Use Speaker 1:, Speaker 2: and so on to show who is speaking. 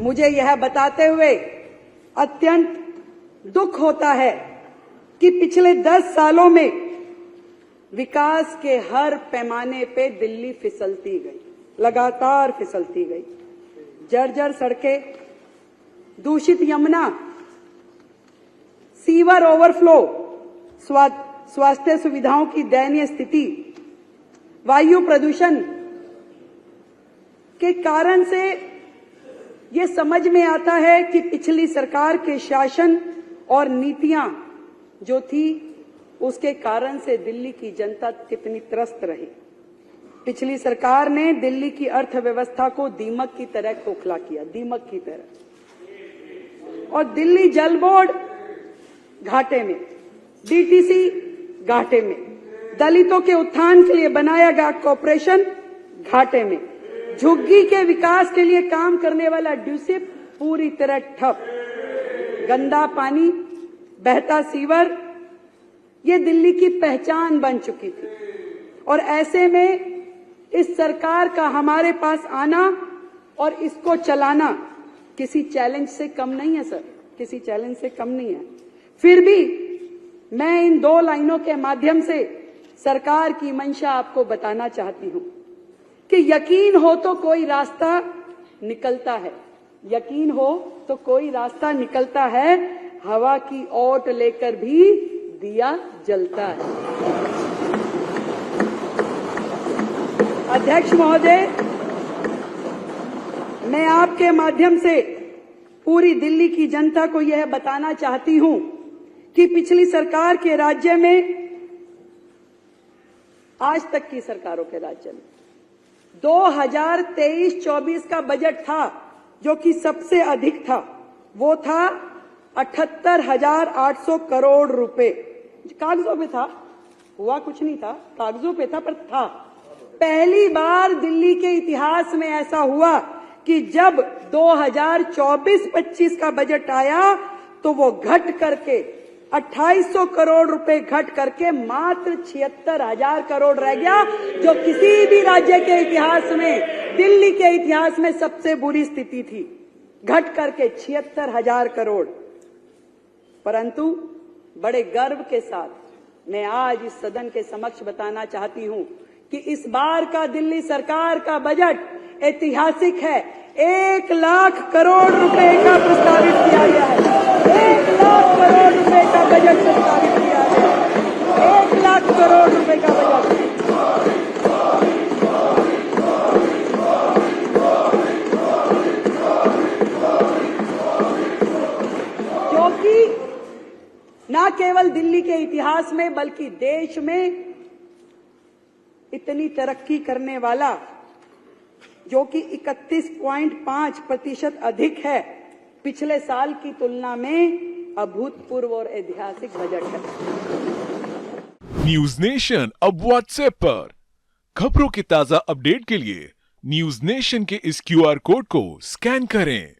Speaker 1: मुझे यह बताते हुए अत्यंत दुख होता है कि पिछले 10 सालों में विकास के हर पैमाने पे दिल्ली फिसलती गई, लगातार फिसलती गई। जर्जर सड़कें, दूषित यमुना, सीवर ओवरफ्लो, स्वास्थ्य सुविधाओं की दयनीय स्थिति, वायु प्रदूषण के कारण से ये समझ में आता है कि पिछली सरकार के शासन और नीतियां जो थी उसके कारण से दिल्ली की जनता कितनी त्रस्त रही। पिछली सरकार ने दिल्ली की अर्थव्यवस्था को दीमक की तरह खोखला किया, दीमक की तरह। और दिल्ली जल बोर्ड घाटे में, डीटीसी घाटे में, दलितों के उत्थान के लिए बनाया गया कॉर्पोरेशन घाटे में, झुग्गी के विकास के लिए काम करने वाला ड्यूसिप पूरी तरह ठप, गंदा पानी, बहता सीवर, ये दिल्ली की पहचान बन चुकी थी। और ऐसे में इस सरकार का हमारे पास आना और इसको चलाना किसी चैलेंज से कम नहीं है सर, किसी चैलेंज से कम नहीं है। फिर भी मैं इन 2 लाइनों के माध्यम से सरकार की मंशा आपको बताना चाहती हूं कि यकीन हो तो कोई रास्ता निकलता है, यकीन हो तो कोई रास्ता निकलता है, हवा की ओट लेकर भी दिया जलता है। अध्यक्ष महोदय, मैं आपके माध्यम से पूरी दिल्ली की जनता को यह बताना चाहती हूं कि पिछली सरकार के राज्य में, आज तक की सरकारों के राज्य में 2023-24 का बजट था जो कि सबसे अधिक था, वो था 78,800 करोड़ रुपए। कागजों पे था, हुआ कुछ नहीं था, कागजों पे था पर था। पहली बार दिल्ली के इतिहास में ऐसा हुआ कि जब 2024-25 का बजट आया तो वो घट करके 2800 करोड़ रुपए घट करके मात्र 76,000 करोड़ रह गया, जो किसी भी राज्य के इतिहास में, दिल्ली के इतिहास में सबसे बुरी स्थिति थी, घट करके 76,000 करोड़। परंतु बड़े गर्व के साथ मैं आज इस सदन के समक्ष बताना चाहती हूं कि इस बार का दिल्ली सरकार का बजट ऐतिहासिक है। 1 लाख करोड़ रुपए का प्रस्तावित किया गया है, 1 लाख करोड़ रुपए का बजट प्रस्तावित किया गया है, 1 लाख करोड़ रुपए का बजट। जो कि न केवल दिल्ली के इतिहास में बल्कि देश में इतनी तरक्की करने वाला, जो कि 31.5% अधिक है, पिछले साल की तुलना में अभूतपूर्व और ऐतिहासिक बजट है।
Speaker 2: न्यूज नेशन अब व्हाट्सएप पर खबरों के ताजा अपडेट के लिए न्यूज नेशन के इस QR कोड को स्कैन करें।